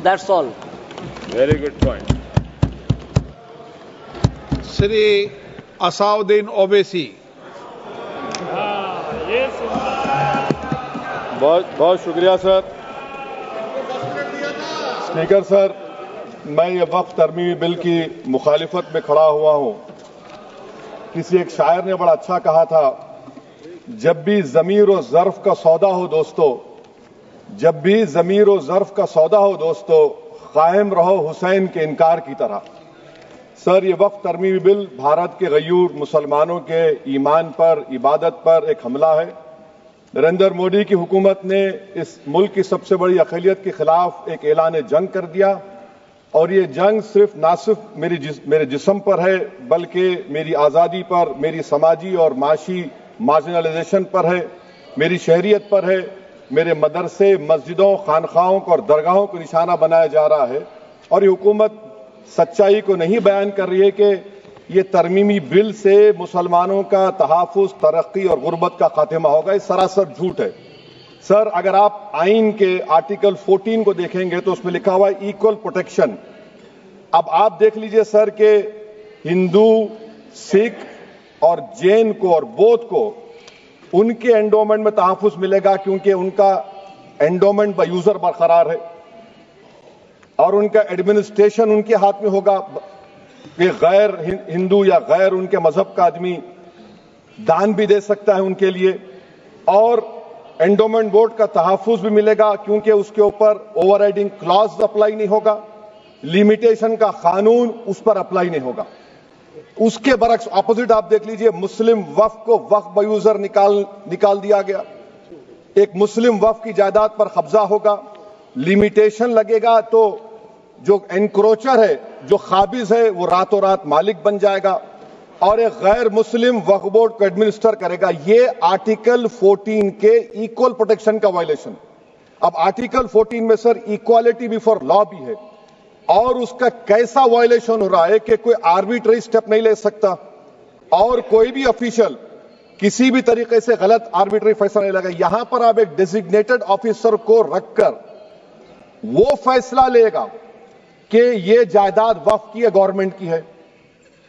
That's all. Very good point. Shri Asaduddin Owaisi. बहुत बहुत शुक्रिया सर। स्पीकर सर, मैं ये वक्फ तरमीमी बिल की मुखालिफत में खड़ा हुआ हूं। किसी एक शायर ने बड़ा अच्छा कहा था, जब भी ज़मीर और ज़र्फ का सौदा हो दोस्तों, जब भी ज़मीर और ज़र्फ का सौदा हो दोस्तों, कायम रहो हुसैन के इनकार की तरह। सर, ये वक्फ तरमीमी बिल भारत के गयूर मुसलमानों के ईमान पर, इबादत पर एक हमला है। नरेंद्र मोदी की हुकूमत ने इस मुल्क की सबसे बड़ी अक़लियत के खिलाफ एक ऐलान जंग कर दिया, और ये जंग ना सिर्फ मेरे जिस्म पर है, बल्कि मेरी आज़ादी पर, मेरी समाजी और माशी मार्जिनलाइजेशन पर है, मेरी शहरियत पर है, मेरे मदरसे, मस्जिदों, खानखाहों को और दरगाहों को निशाना बनाया जा रहा है। और ये हुकूमत सच्चाई को नहीं बयान कर रही है कि ये तरमीमी बिल से मुसलमानों का तहफ़्फ़ुज़, तरक्की और गुर्बत का खात्मा होगा। ये सरासर झूठ है। सर, अगर आप आइन के आर्टिकल 14 को देखेंगे तो उसमें लिखा हुआ है इक्वल प्रोटेक्शन। अब आप देख लीजिए सर कि हिंदू, सिख और जैन को और बौद्ध को उनके एंडोमेंट में तहफ़्फ़ुज़ मिलेगा, क्योंकि उनका एंडोमेंट बाय यूजर बरकरार है और उनका एडमिनिस्ट्रेशन उनके हाथ में होगा कि गैर हिंदू या गैर उनके मजहब का आदमी दान भी दे सकता है उनके लिए, और एंडोमेंट बोर्ड का तहफ़्फ़ुज़ भी मिलेगा, क्योंकि उसके ऊपर ओवरराइडिंग क्लॉज अप्लाई नहीं होगा, लिमिटेशन का कानून उस पर अप्लाई नहीं होगा। उसके बरक्स ऑपोजिट आप देख लीजिए, मुस्लिम वक्फ को वक्फ बाय यूजर निकाल दिया गया। एक मुस्लिम वक्फ की जायदाद पर कब्जा होगा, लिमिटेशन लगेगा तो जो एनक्रोचर है, जो खाबिज है, वो रातों रात मालिक बन जाएगा और एक गैर मुस्लिम वक्फ बोर्ड को एडमिनिस्टर करेगा। ये आर्टिकल 14 के इक्वल प्रोटेक्शन का वायलेशन। अब आर्टिकल 14 में सर इक्वालिटी बिफोर लॉ भी है, और उसका कैसा वायलेशन हो रहा है कि कोई आर्बिट्ररी स्टेप नहीं ले सकता और कोई भी ऑफिशियल किसी भी तरीके से गलत आर्बिट्ररी फैसला नहीं लगा। यहां पर आप एक डेजिग्नेटेड ऑफिसर को रखकर वो फैसला लेगा कि ये जायदाद वक्फ की है, गवर्नमेंट की है।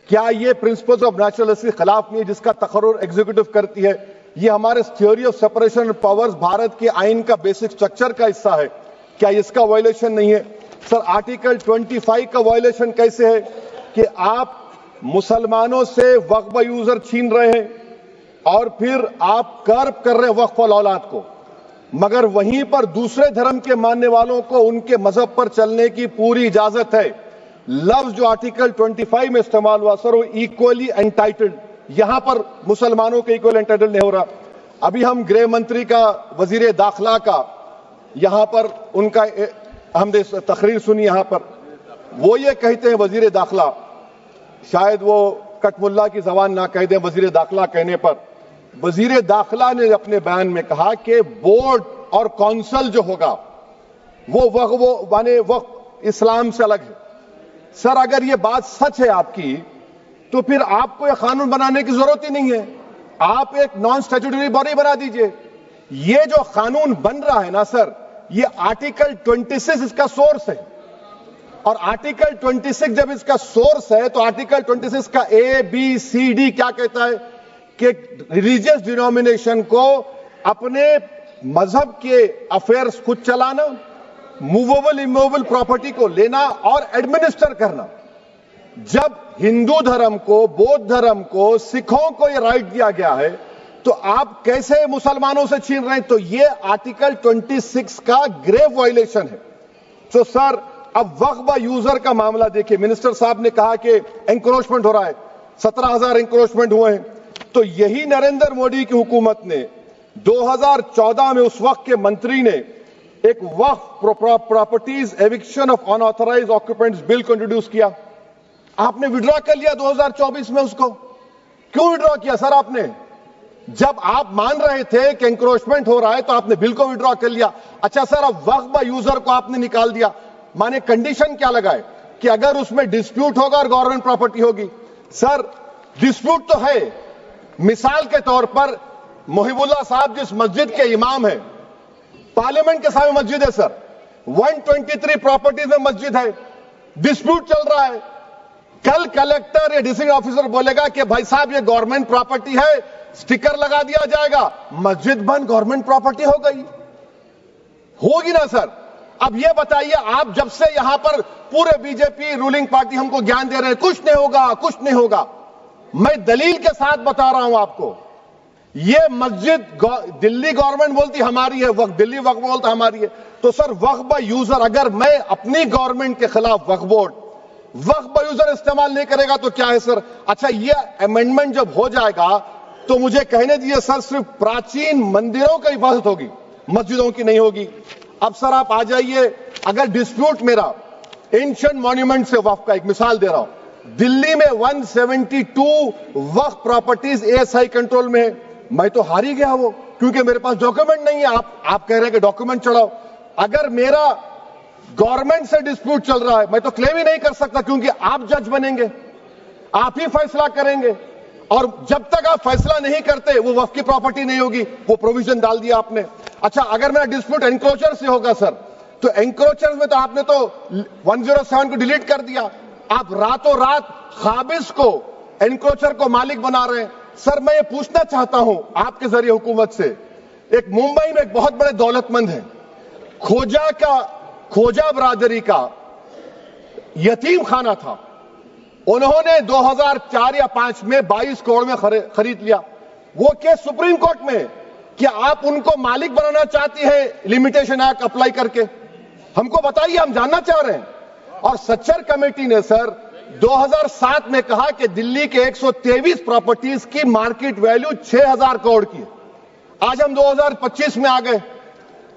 क्या ये प्रिंसिपल्स ऑफ नेचुरलिटी के खिलाफ नहीं है, जिसका तकर्रुर एग्जीक्यूटिव करती है? ये हमारे theory of separation of powers, Bharat के आइन का बेसिक स्ट्रक्चर का हिस्सा है। क्या इसका वायलेशन नहीं है? सर, आर्टिकल 25 का वायलेशन कैसे है कि आप मुसलमानों से वक्फ बाय यूजर छीन रहे हैं और फिर आप कर्ब कर रहे हैं वक्फ वाल औलाद को, मगर वहीं पर दूसरे धर्म के मानने वालों को उनके मजहब पर चलने की पूरी इजाजत है। लफ्ज जो आर्टिकल 25 में इस्तेमाल हुआ सर, वो इक्वली एंटाइटल्ड, यहां पर मुसलमानों के इक्वल एंटाइटल्ड नहीं हो रहा। अभी हम गृह मंत्री का, वजीर दाखिला का यहां पर उनका हमने तकरीर सुनी, यहां पर वो ये कहते हैं, वजीर दाखिला, शायद वो कटमुल्ला की जबान ना कह दें, वजीर दाखिला कहने पर वजीर दाखिला ने अपने बयान में कहा कि बोर्ड और काउंसिल जो होगा वो माने वक्फ इस्लाम से अलग है। सर, अगर ये बात सच है आपकी, तो फिर आपको यह कानून बनाने की जरूरत ही नहीं है। आप एक नॉन स्टैट्यूटरी बॉडी बना दीजिए। ये जो कानून बन रहा है ना सर, ये आर्टिकल 26 इसका सोर्स है, और आर्टिकल 26 जब इसका सोर्स है तो आर्टिकल 26 का ABCD क्या कहता है कि रिलीजियस डिनोमिनेशन को अपने मजहब के अफेयर्स खुद चलाना, मूवेबल इमूवेबल प्रॉपर्टी को लेना और एडमिनिस्टर करना। जब हिंदू धर्म को, बौद्ध धर्म को, सिखों को यह राइट दिया गया है, तो आप कैसे मुसलमानों से छीन रहे हैं? तो यह आर्टिकल 26 का ग्रेव वायलेशन है। तो सर, अब वक्फ बाय यूजर का मामला देखिए, मिनिस्टर साहब ने कहा कि एंक्रोचमेंट हो रहा है, 17,000 एंक्रोचमेंट हुए हैं। तो यही नरेंद्र मोदी की हुकूमत ने 2014 में उस वक्त के मंत्री ने एक Waqf properties eviction of unauthorised occupants bill को इंट्रोड्यूस किया। आपने विड्रॉ कर लिया 2024 में उसको। क्यों विड्रॉ किया सर आपने? जब आप मान रहे थे कि एंक्रोचमेंट हो रहा है तो आपने बिल को विड्रॉ कर लिया। अच्छा सर, अब वक्फ बाय यूजर को आपने निकाल दिया, माने कंडीशन क्या लगाए कि अगर उसमें डिस्प्यूट होगा और गवर्नमेंट प्रॉपर्टी होगी। सर, डिस्प्यूट तो है। मिसाल के तौर पर मोहिबुल्लाह साहब जिस मस्जिद के इमाम हैं, पार्लियामेंट के सामने मस्जिद है सर, 123 प्रॉपर्टीज में मस्जिद है, डिस्प्यूट चल रहा है। कल कलेक्टर या डिस्ट्रिक्ट ऑफिसर बोलेगा कि भाई साहब ये गवर्नमेंट प्रॉपर्टी है, स्टिकर लगा दिया जाएगा, मस्जिद बंद, गवर्नमेंट प्रॉपर्टी हो गई, होगी ना सर। अब ये बताइए, आप जब से यहां पर पूरे बीजेपी रूलिंग पार्टी हमको ज्ञान दे रहे हैं कुछ नहीं होगा, कुछ नहीं होगा, मैं दलील के साथ बता रहा हूं आपको। ये मस्जिद दिल्ली गवर्नमेंट बोलती हमारी है, वक्फ दिल्ली वक्फ बोलता हमारी है, तो सर वक्फ बाय यूजर, अगर मैं अपनी गवर्नमेंट के खिलाफ वक्फ बोर्ड वक्फ बाय यूजर इस्तेमाल नहीं करेगा तो क्या है सर। अच्छा, ये अमेंडमेंट जब हो जाएगा तो मुझे कहने दीजिए सर, सिर्फ प्राचीन मंदिरों की हिफाजत होगी, मस्जिदों की नहीं होगी। अब सर आप आ जाइए, अगर डिस्प्यूट मेरा एंशिएंट मॉन्यूमेंट से वक्फ का, एक मिसाल दे रहा हूं, दिल्ली में 172 वक्फ प्रॉपर्टीज एएसआई कंट्रोल में है, मैं तो हार ही गया वो, क्योंकि मेरे पास डॉक्यूमेंट नहीं है। आप कह रहे हैं कि डॉक्यूमेंट चढ़ाओ, अगर मेरा गवर्नमेंट से डिस्प्यूट चल रहा है मैं तो क्लेम ही नहीं कर सकता, क्योंकि आप जज बनेंगे, आप ही फैसला करेंगे, और जब तक आप फैसला नहीं करते वो वक्फ की प्रॉपर्टी नहीं होगी, वो प्रोविजन डाल दिया आपने। अच्छा, अगर मेरा डिस्प्यूट एंक्रोचर से होगा सर, तो एंक्रोचर में तो आपने तो 107 को डिलीट कर दिया, आप रातों रात खाबिज को, एंक्रोचर को मालिक बना रहे हैं। सर मैं ये पूछना चाहता हूं आपके जरिए हुकूमत से, एक मुंबई में एक बहुत बड़े दौलतमंद है, खोजा बरादरी का यतीम खाना था, उन्होंने 2004 या 5 में 22 करोड़ में खरीद लिया। वो केस सुप्रीम कोर्ट में, क्या आप उनको मालिक बनाना चाहती है लिमिटेशन एक्ट अप्लाई करके? हमको बताइए, हम जानना चाह रहे हैं। और सच्चर कमेटी ने सर 2007 में कहा कि दिल्ली के 123 प्रॉपर्टीज की मार्केट वैल्यू 6000 करोड़ की। आज हम 2025 में आ गए,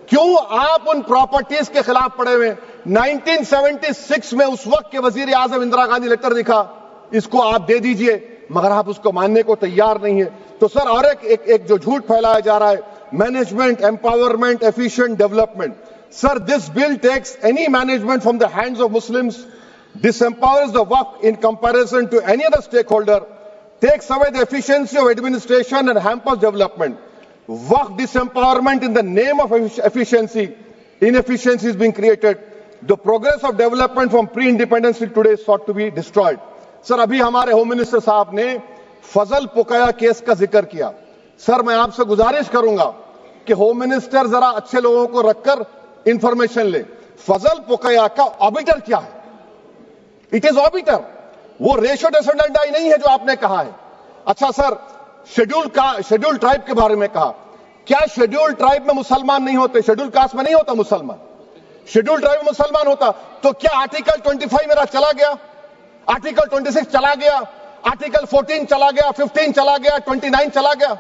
क्यों आप उन प्रॉपर्टीज के खिलाफ पड़े हुए? 1976 में उस वक्त के वजीर आजम इंदिरा गांधी लेटर लिखा, इसको आप दे दीजिए, मगर आप उसको मानने को तैयार नहीं है। तो सर और एक जो झूठ फैलाया जा रहा है, management, empowerment, efficient development. Sir this bill takes any management from the hands of Muslims, disempowers the waqf in comparison to any other stakeholder, takes away the efficiency of administration and hampers development. Waqf disempowerment in the name of efficiency, inefficiency is being created. The progress of development from pre-independence till today is sought to be destroyed. Sir अभी हमारे home minister साहब ने फजल पुकाया case का जिक्र किया। Sir मैं आपसे गुजारिश करूंगा कि होम मिनिस्टर जरा अच्छे लोगों को रखकर इंफॉर्मेशन ले। फजल पुकाया का ऑबिटर क्या है? इट इज ऑबिटर, वो रेशियो डिसेंडेंटाई नहीं है जो आपने कहा है। अच्छा सर, शेड्यूल ट्राइब के बारे में कहा, क्या शेड्यूल ट्राइब में मुसलमान नहीं होते? शेड्यूल कास्ट में नहीं होता मुसलमान, शेड्यूल ट्राइब में मुसलमान होता। तो क्या आर्टिकल 25 मेरा चला गया, आर्टिकल 26 चला गया, आर्टिकल 14 चला गया, 15 चला गया, 29 चला गया?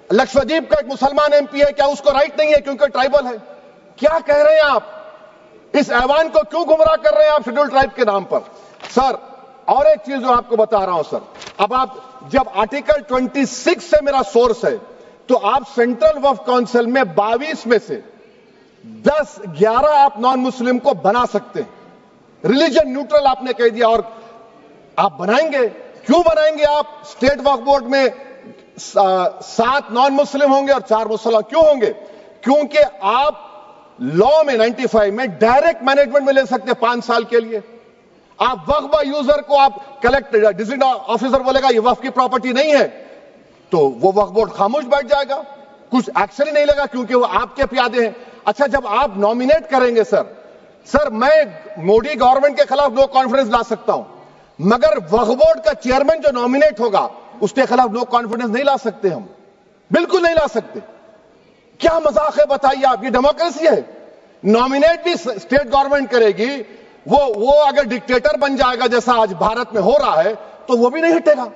लक्षद्वीप का एक मुसलमान एमपी है, क्या उसको राइट नहीं है क्योंकि ट्राइबल है? क्या कह रहे हैं आप? इस ऐवान को क्यों गुमराह कर रहे हैं आप शेड्यूल ट्राइब के नाम पर? सर और एक चीज जो आपको बता रहा हूं सर, अब आप जब आर्टिकल 26 से मेरा सोर्स है, तो आप सेंट्रल वक्फ काउंसिल में 22 में से 11 आप नॉन मुस्लिम को बना सकते हैं। रिलीजन न्यूट्रल आपने कह दिया, और आप बनाएंगे, क्यों बनाएंगे आप? स्टेट वक्फ बोर्ड में 7 नॉन मुस्लिम होंगे और 4 मुसलमान। क्यों होंगे? क्योंकि आप लॉ में 95 में डायरेक्ट मैनेजमेंट में ले सकते 5 साल के लिए। आप वक्फ बाय यूजर को आप कलेक्टर डिस्ट्रिक्ट ऑफिसर बोलेगा ये वक्फ की प्रॉपर्टी नहीं है, तो वो वक्फ बोर्ड खामोश बैठ जाएगा, कुछ एक्शन ही नहीं लेगा, क्योंकि वो आपके प्यादे हैं। अच्छा, जब आप नॉमिनेट करेंगे सर मैं मोदी गवर्नमेंट के खिलाफ नो कॉन्फिडेंस ला सकता हूं, मगर वक्फ बोर्ड का चेयरमैन जो नॉमिनेट होगा उसके खिलाफ नो कॉन्फिडेंस नहीं ला सकते, हम बिल्कुल नहीं ला सकते। क्या मजाक है बताइए आप? ये डेमोक्रेसी है। नॉमिनेट भी स्टेट गवर्नमेंट करेगी, वो अगर डिक्टेटर बन जाएगा जैसा आज भारत में हो रहा है, तो वो भी नहीं हटेगा।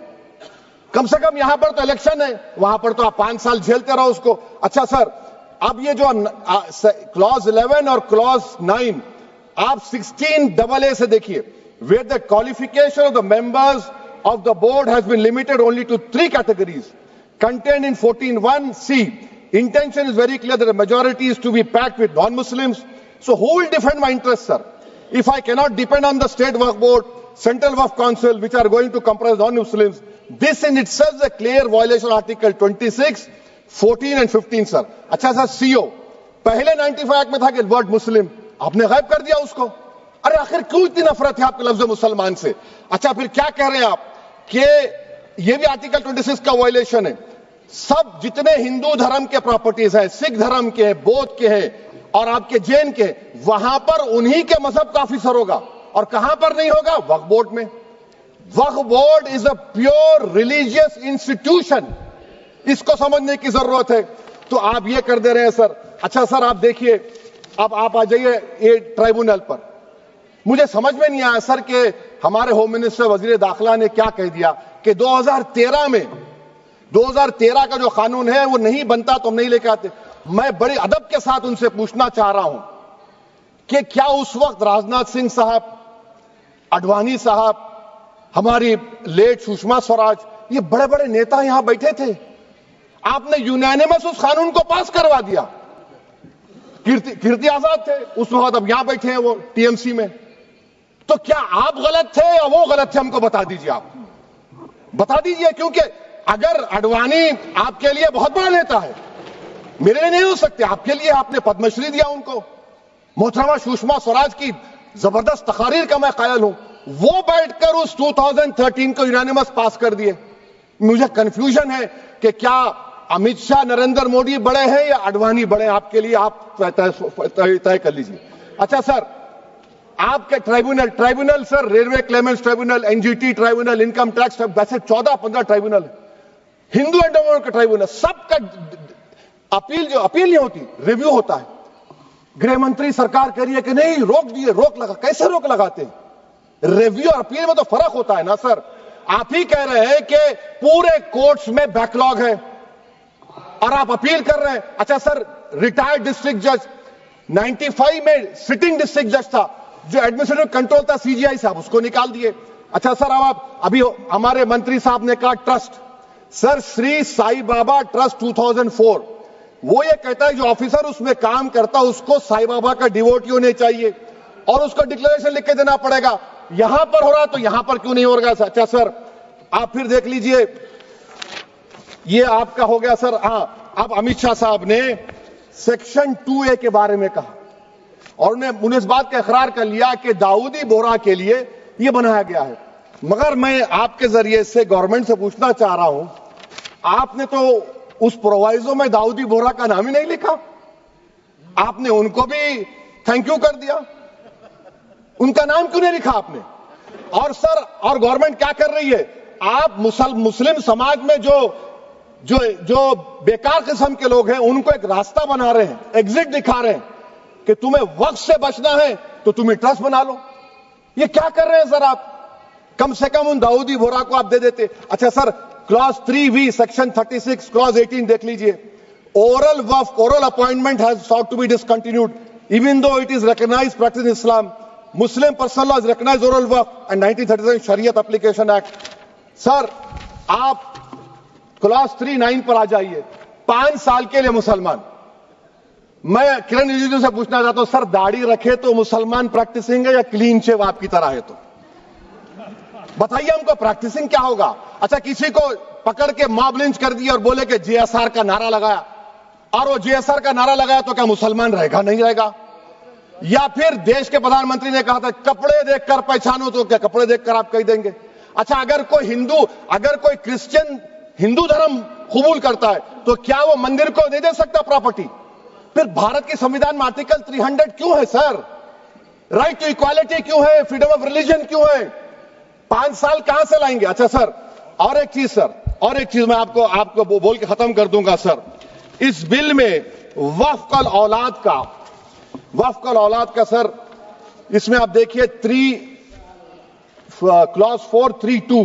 कम से कम यहां पर तो इलेक्शन है, वहां पर तो आप 5 साल झेलते रहो उसको। अच्छा सर, अब ये जो क्लॉज 11 और क्लॉज 9 आप 16AA से देखिए, where the qualification of the members of the board has been limited only to 3 categories contained in 14(1)(c). Intention is very clear that the majority is to be packed with non-Muslims. So who will defend my interests, sir? If I cannot depend on the state waqf board, central waqf council, which are going to comprise non-Muslims, this in itself is a clear violation of Article 26, 14 and 15, sir. अच्छा sir, CO पहले 95 act में था कि word मुस्लिम, आपने गायब कर दिया उसको। अरे आखिर क्यों इतनी नफरत है आपके लफ्ज मुसलमान से? अच्छा फिर क्या कह रहे हैं आप कि ये भी आर्टिकल 26 का वायलेशन है। सब जितने हिंदू धर्म के प्रॉपर्टीज है, सिख धर्म के, बौद्ध के हैं और आपके जैन के, वहां पर उन्हीं के मजहब का ऑफिसर होगा। और कहां पर नहीं होगा? वक्फ बोर्ड में। Waqf board is a pure religious institution, इसको समझने की जरूरत है। तो आप ये कर दे रहे हैं सर। अच्छा सर आप देखिए, अब आप आ जाइए ये ट्राइब्यूनल पर। मुझे समझ में नहीं आया सर कि हमारे होम मिनिस्टर वजीर दाखिला ने क्या कह दिया कि 2013 का जो कानून है वो नहीं बनता तो हम नहीं लेके आते। मैं बड़े अदब के साथ उनसे पूछना चाह रहा हूं कि क्या उस वक्त राजनाथ सिंह साहब, अडवाणी साहब, हमारी लेट सुषमा स्वराज, ये बड़े बड़े नेता यहां बैठे थे? आपने यूनानिमस उस कानून को पास करवा दिया। कीर्ति आजाद थे उस वक्त, अब यहां बैठे हैं वो टीएमसी में। तो क्या आप गलत थे या वो गलत थे? हमको बता दीजिए, आप बता दीजिए। क्योंकि अगर अडवाणी आपके लिए बहुत बड़ा नेता है, मेरे लिए नहीं हो सकते, आपके लिए आपने पद्मश्री दिया उनको। मोहतरमा सुषमा स्वराज की जबरदस्त तकारीर का मैं कायल हूं। वो बैठकर उस 2013 को यूनानिमस पास कर दिए। मुझे कंफ्यूजन है कि क्या अमित शाह, नरेंद्र मोदी बड़े हैं या अडवाणी बड़े हैं? आपके लिए आप तय कर लीजिए। अच्छा सर, आपके tribunal sir, railway Clements tribunal, NGT tribunal, income tax, वैसे 14-15 ट्राइब्यूनल, हिंदू एंडोवर का ट्राइब्यूनल, सबका अपील नहीं होती, रिव्यू होता है। गृह मंत्री सरकार कह रही है कि नहीं रोक दिए, रोक लगा। कैसे रोक लगाते हैं? रिव्यू और अपील में तो फर्क होता है ना सर। आप ही कह रहे हैं कि पूरे कोर्ट्स में बैकलॉग है और आप अपील कर रहे हैं। अच्छा सर, रिटायर्ड डिस्ट्रिक्ट जज 95 में सिटिंग डिस्ट्रिक्ट जज था, जो एडमिनिस्ट्रेटिव कंट्रोल था सीजीआई साहब, उसको निकाल दिए। अच्छा सर, अब आप अभी हमारे मंत्री साहब ने कहा trust, sir Shri Sai Baba trust 2004, वो ये कहता है जो ऑफिसर उसमें काम करता है उसको साई बाबा का डिवोटी होने चाहिए और उसको डिक्लेरेशन लिख के देना पड़ेगा। यहां पर हो रहा तो यहां पर क्यों नहीं हो रहा? अच्छा सर, आप फिर देख लीजिए, ये आपका हो गया सर। हां, अब अमित शाह साहब ने सेक्शन 2A के बारे में कहा और उन्होंने इस बात का इकरार कर लिया कि दाऊदी बोहरा के लिए यह बनाया गया है। मगर मैं आपके जरिए से गवर्नमेंट से पूछना चाह रहा हूं, आपने तो उस प्रोवाइजो में दाऊदी बोहरा का नाम ही नहीं लिखा। आपने उनको भी थैंक यू कर दिया, उनका नाम क्यों नहीं लिखा आपने? और सर, और गवर्नमेंट क्या कर रही है? आप मुस्लिम समाज में जो बेकार किस्म के लोग हैं उनको एक रास्ता बना रहे हैं, एग्जिट दिखा रहे हैं कि तुम्हें वक्त से बचना है तो तुम्हें ट्रस्ट बना लो। ये क्या कर रहे हैं सर आप? कम से कम उन दाऊदी बोहरा को आप दे देते। अच्छा sir, clause 3V section 36 clause 18 देख लीजिए। Oral Waqf, oral appointment has sought to be discontinued even though it is recognized practice in Islam. Muslim personal law has recognized oral waqf and 1937 Shariat Application Act. Sir आप clause 3(9) पर आ जाइए। 5 साल के लिए मुसलमान। मैं किरण रिजिजू से पूछना चाहता हूं, सर दाढ़ी रखे तो मुसलमान प्रैक्टिसिंग है या क्लीन शेव आपकी तरह है? तो बताइए हमको, प्रैक्टिसिंग क्या होगा? अच्छा, किसी को पकड़ के मॉब लिंच कर दिया और बोले कि JSR का नारा लगाया, और वो JSR का नारा लगाया तो क्या मुसलमान रहेगा? नहीं रहेगा। या फिर देश के प्रधानमंत्री ने कहा था कपड़े देखकर पहचानो, तो क्या कपड़े देखकर आप कह देंगे? अच्छा, अगर कोई क्रिश्चियन हिंदू धर्म कबूल करता है तो क्या वो मंदिर को दे सकता प्रॉपर्टी? फिर भारत के संविधान में आर्टिकल 300 क्यों है सर? राइट टू इक्वालिटी क्यों है? फ्रीडम ऑफ रिलीजन क्यों है? 5 साल कहां से लाएंगे? अच्छा सर, और एक चीज मैं आपको बोल के खत्म कर दूंगा सर। इस बिल में वक्फ औलाद का सर, इसमें आप देखिए clause 4(3)(2),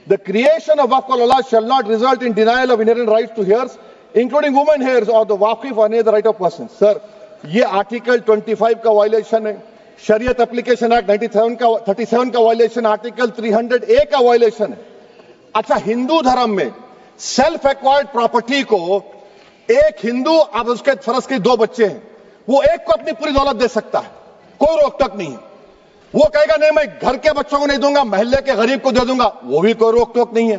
the creation of waqf al-awlad shall not result in denial of inherent rights to heirs, including women heirs or the waqif or any other right of person. Sir, ये article 25 का violation है, शरीयत application act 37 का violation, article 300A का violation है। अच्छा, हिंदू धर्म में सेल्फ एक्वायर्ड प्रॉपर्टी को एक हिंदू, अब उसके फर्ज के 2 बच्चे हैं, वो एक को अपनी पूरी दौलत दे सकता है, कोई रोक टोक नहीं है। वो कहेगा नहीं मैं घर के बच्चों को नहीं दूंगा, मोहल्ले के गरीब को दे दूंगा, वो भी कोई रोक टोक नहीं है।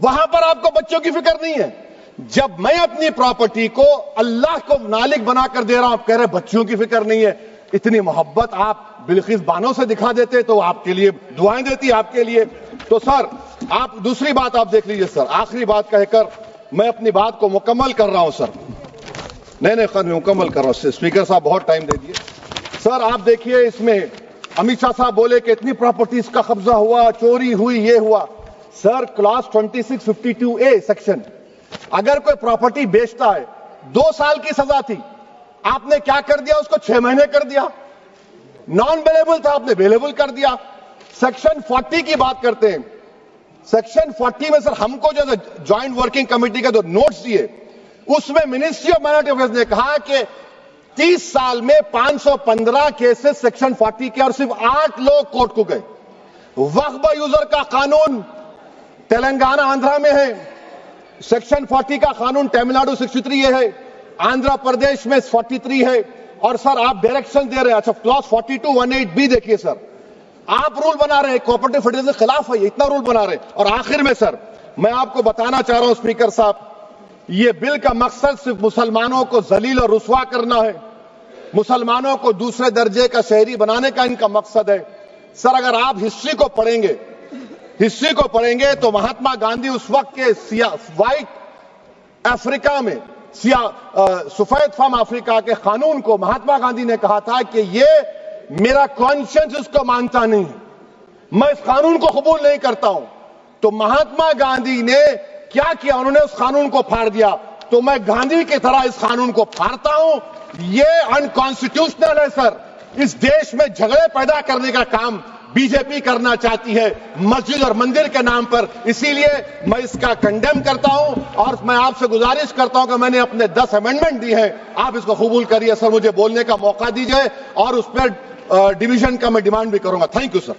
वहां पर आपको बच्चों की फिक्र नहीं है। जब मैं अपनी प्रॉपर्टी को अल्लाह को नालिक बनाकर दे रहा हूं, आप कह रहे बच्चियों की फिक्र नहीं है, इतनी मोहब्बत आप बिल्किस बानो से दिखा देते तो आपके लिए दुआएं देती आपके लिए। तो सर आप दूसरी बात आप देख लीजिए सर, आखिरी बात कहकर मैं अपनी बात को मुकम्मल कर रहा हूं सर। नहीं खैर मैं मुकम्मल कर रहा हूं, स्पीकर साहब बहुत टाइम दे दिए। सर आप देखिए इसमें अमित शाह साहब बोले कि इतनी प्रॉपर्टीज का कब्जा हुआ, चोरी हुई, ये हुआ। सर क्लास 2652A सेक्शन, अगर कोई प्रॉपर्टी बेचता है 2 साल की सजा थी, आपने क्या कर दिया, उसको 6 महीने कर दिया। नॉन बेलेबल था, आपने बेलेबल कर दिया। सेक्शन 40 की बात करते हैं, सेक्शन 40 में सर हमको जो ज्वाइंट वर्किंग कमेटी का जो नोट्स दिए, उसमें मिनिस्ट्री ऑफ माइनॉरिटी अफेयर्स ने कहा कि 30 साल में 515 केसेस सेक्शन 40 के और सिर्फ 8 लोग कोर्ट को गए। वक्फ यूजर का कानून तेलंगाना आंध्रा में है, सेक्शन 40 का कानून तमिलनाडु 63 है, आंध्र प्रदेश में 43 है। और सर आप डायरेक्शन दे रहे हैं, अच्छा क्लॉज 4218B देखिए सर, आप रूल बना रहे हैं, कोऑपरेटिव फेडरलिज्म के खिलाफ है, इतना रूल बना रहे हैं। और आखिर में सर मैं आपको बताना चाह रहा हूं स्पीकर साहब, ये बिल का मकसद सिर्फ मुसलमानों को जलील और रुस्वा करना है, मुसलमानों को दूसरे दर्जे का शहरी बनाने का इनका मकसद है। सर अगर आप हिस्ट्री को पढ़ेंगे तो महात्मा गांधी उस वक्त के व्हाइट अफ्रीका में सफेद फार्म अफ्रीका के कानून को महात्मा गांधी ने कहा था कि ये मेरा कॉन्शियंस इसको मानता नहीं है, मैं इस कानून को कबूल नहीं करता हूं। तो महात्मा गांधी ने क्या किया, उन्होंने उस कानून को फाड़ दिया। तो मैं गांधी की तरह इस कानून को फाड़ता हूं, ये अनकॉन्स्टिट्यूशनल है सर। इस देश में झगड़े पैदा करने का काम बीजेपी करना चाहती है मस्जिद और मंदिर के नाम पर, इसीलिए मैं इसका कंडेम करता हूं। और मैं आपसे गुजारिश करता हूं कि मैंने अपने 10 अमेंडमेंट दी है, आप इसको कबूल करिए सर, मुझे बोलने का मौका दीजिए और उस पर डिवीजन का मैं डिमांड भी करूंगा। Thank you sir.